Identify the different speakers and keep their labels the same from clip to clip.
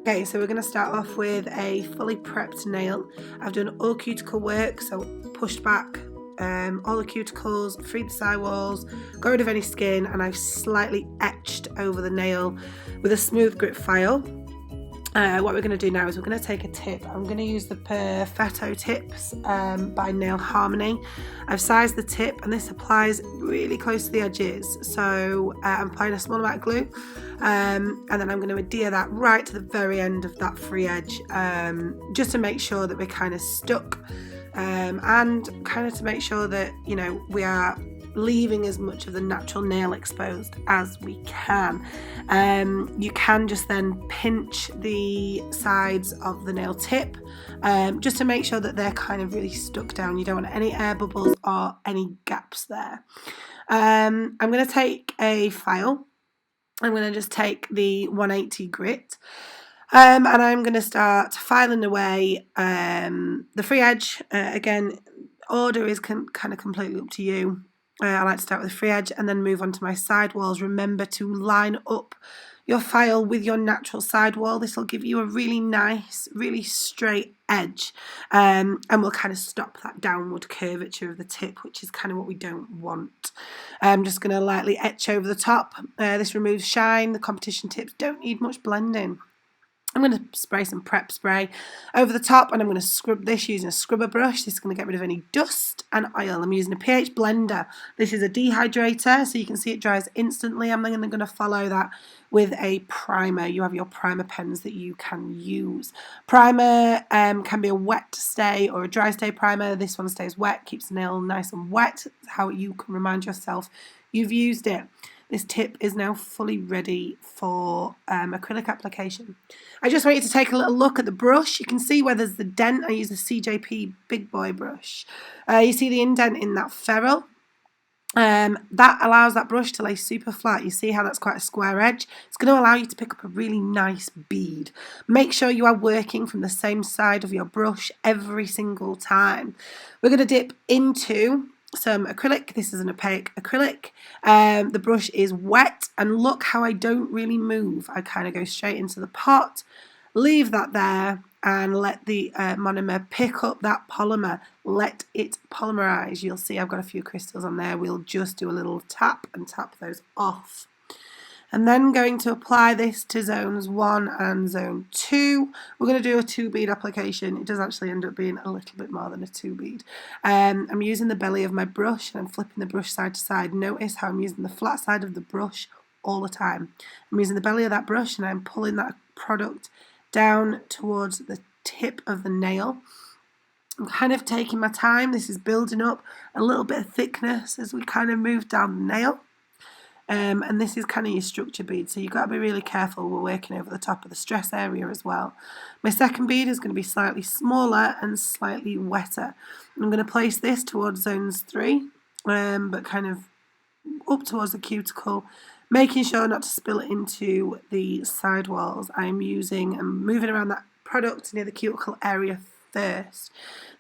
Speaker 1: Okay, so we're going to start off with a fully prepped nail. I've done all cuticle work, so pushed back all the cuticles, freed the sidewalls, got rid of any skin, and I've slightly etched over the nail with a smooth grip file. What we're going to do now is we're going to take a tip. I'm going to use the Perfetto tips by Nail Harmony. I've sized the tip and this applies really close to the edges, so I'm applying a small amount of glue and then I'm going to adhere that right to the very end of that free edge, just to make sure that we're kind of stuck and kind of to make sure that, you know, we are leaving as much of the natural nail exposed as we can. You can just then pinch the sides of the nail tip just to make sure that they're kind of really stuck down. You don't want any air bubbles or any gaps there. I'm going to take a file. I'm going to just take the 180 grit and I'm going to start filing away the free edge. Again, order is kind of completely up to you. I like to start with the free edge and then move on to my sidewalls. Remember to line up your file with your natural sidewall. This will give you a really nice, really straight edge and will kind of stop that downward curvature of the tip, which is kind of what we don't want. I'm just going to lightly etch over the top. This removes shine. The competition tips don't need much blending. I'm going to spray some prep spray over the top and I'm going to scrub this using a scrubber brush. This is going to get rid of any dust and oil. I'm using a pH blender. This is a dehydrator, so you can see it dries instantly. I'm then going to follow that with a primer. You have your primer pens that you can use. Primer can be a wet stay or a dry stay primer. This one stays wet, keeps the nail nice and wet. That's how you can remind yourself you've used it. This tip is now fully ready for acrylic application. I just want you to take a little look at the brush. You can see where there's the dent. I use the CJP Big Boy brush. You see the indent in that ferrule. That allows that brush to lay super flat. You see how that's quite a square edge? It's going to allow you to pick up a really nice bead. Make sure you are working from the same side of your brush every single time. We're going to dip into some acrylic. This is an opaque acrylic. The brush is wet and look how I don't really move. I kind of go straight into the pot, leave that there and let the monomer pick up that polymer. Let it polymerize. You'll see I've got a few crystals on there. We'll just do a little tap and tap those off. And then going to apply this to zones 1 and zone 2. We're going to do a 2 bead application. It does actually end up being a little bit more than a 2 bead. I'm using the belly of my brush and I'm flipping the brush side to side. Notice how I'm using the flat side of the brush all the time. I'm using the belly of that brush and I'm pulling that product down towards the tip of the nail. I'm kind of taking my time. This is building up a little bit of thickness as we kind of move down the nail. And this is kind of your structure bead, so you've got to be really careful. We're working over the top of the stress area as well. My second bead is going to be slightly smaller and slightly wetter. I'm going to place this towards zones 3, but kind of up towards the cuticle, making sure not to spill it into the sidewalls. I'm moving around that product near the cuticle area first.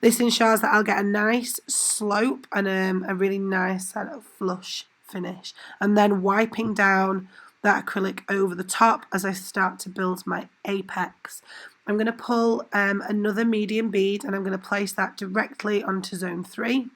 Speaker 1: This ensures that I'll get a nice slope and a really nice sort of flush finish, and then wiping down that acrylic over the top as I start to build my apex. I'm going to pull another medium bead and I'm going to place that directly onto zone 3.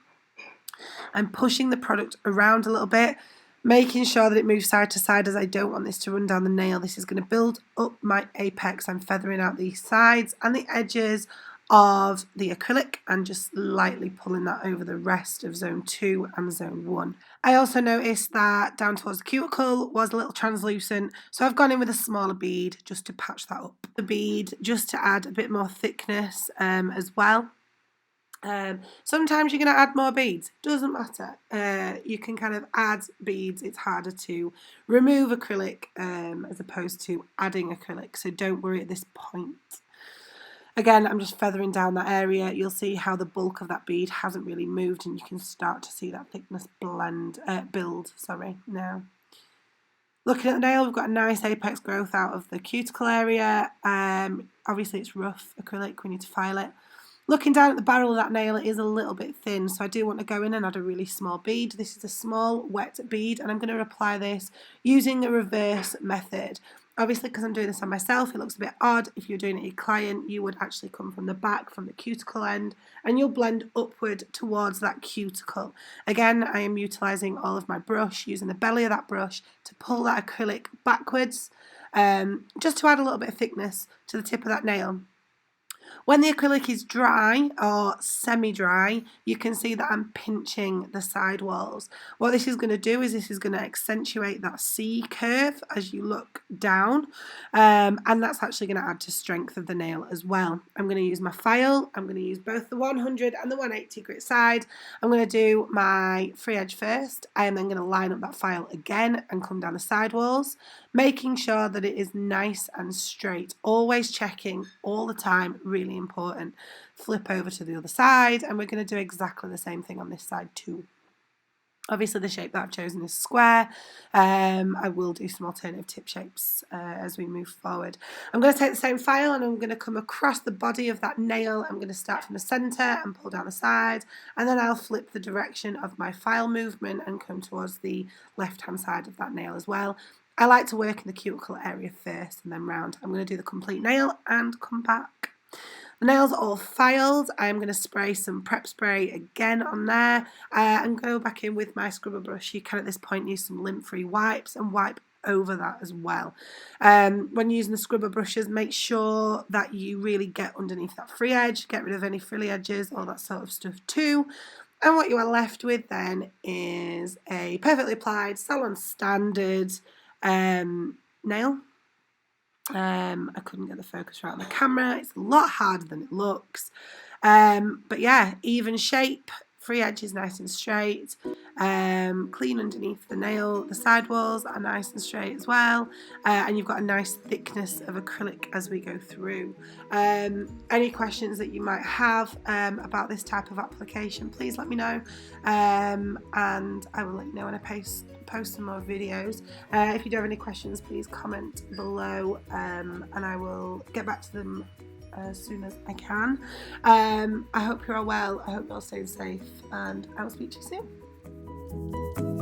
Speaker 1: I'm pushing the product around a little bit, making sure that it moves side to side as I don't want this to run down the nail. This is going to build up my apex. I'm feathering out the sides and the edges of the acrylic and just lightly pulling that over the rest of zone 2 and zone 1. I also noticed that down towards the cuticle was a little translucent, so I've gone in with a smaller bead just to patch that up. The bead just to add a bit more thickness as well. Sometimes you're going to add more beads, doesn't matter. You can kind of add beads. It's harder to remove acrylic as opposed to adding acrylic, so don't worry at this point. Again, I'm just feathering down that area. You'll see how the bulk of that bead hasn't really moved and you can start to see that thickness build now. Looking at the nail, we've got a nice apex growth out of the cuticle area. Obviously it's rough acrylic, we need to file it. Looking down at the barrel of that nail, it is a little bit thin, so I do want to go in and add a really small bead. This is a small wet bead and I'm going to apply this using the reverse method. Obviously, because I'm doing this on myself, it looks a bit odd. If you're doing it your client, you would actually come from the back, from the cuticle end, and you'll blend upward towards that cuticle. Again, I am utilising all of my brush, using the belly of that brush to pull that acrylic backwards, just to add a little bit of thickness to the tip of that nail. When the acrylic is dry or semi-dry, you can see that I'm pinching the side walls. What this is going to do is this is going to accentuate that C curve as you look down, and that's actually going to add to strength of the nail as well. I'm going to use my file. I'm going to use both the 100 and the 180 grit side. I'm going to do my free edge first. I am then going to line up that file again and come down the side walls, making sure that it is nice and straight. Always checking all the time, really important. Flip over to the other side, and we're going to do exactly the same thing on this side too. Obviously the shape that I've chosen is square. I will do some alternative tip shapes as we move forward. I'm going to take the same file and I'm going to come across the body of that nail. I'm going to start from the centre and pull down the side, and then I'll flip the direction of my file movement and come towards the left hand side of that nail as well. I like to work in the cuticle area first and then round. I'm going to do the complete nail and come back. The nails are all filed. I'm going to spray some prep spray again on there and go back in with my scrubber brush. You can at this point use some lint-free wipes and wipe over that as well. When using the scrubber brushes, make sure that you really get underneath that free edge, get rid of any frilly edges, all that sort of stuff too. And what you are left with then is a perfectly applied salon standard nail. I couldn't get the focus right on the camera. It's a lot harder than it looks, but yeah, even shape, free edges nice and straight, clean underneath the nail. The side walls are nice and straight as well, and you've got a nice thickness of acrylic as we go through. Any questions that you might have about this type of application, please let me know, and I will let you know when I post some more videos. If you do have any questions, please comment below, and I will get back to them as soon as I can. I hope you're all well. I hope you're all staying safe, and I will speak to you soon.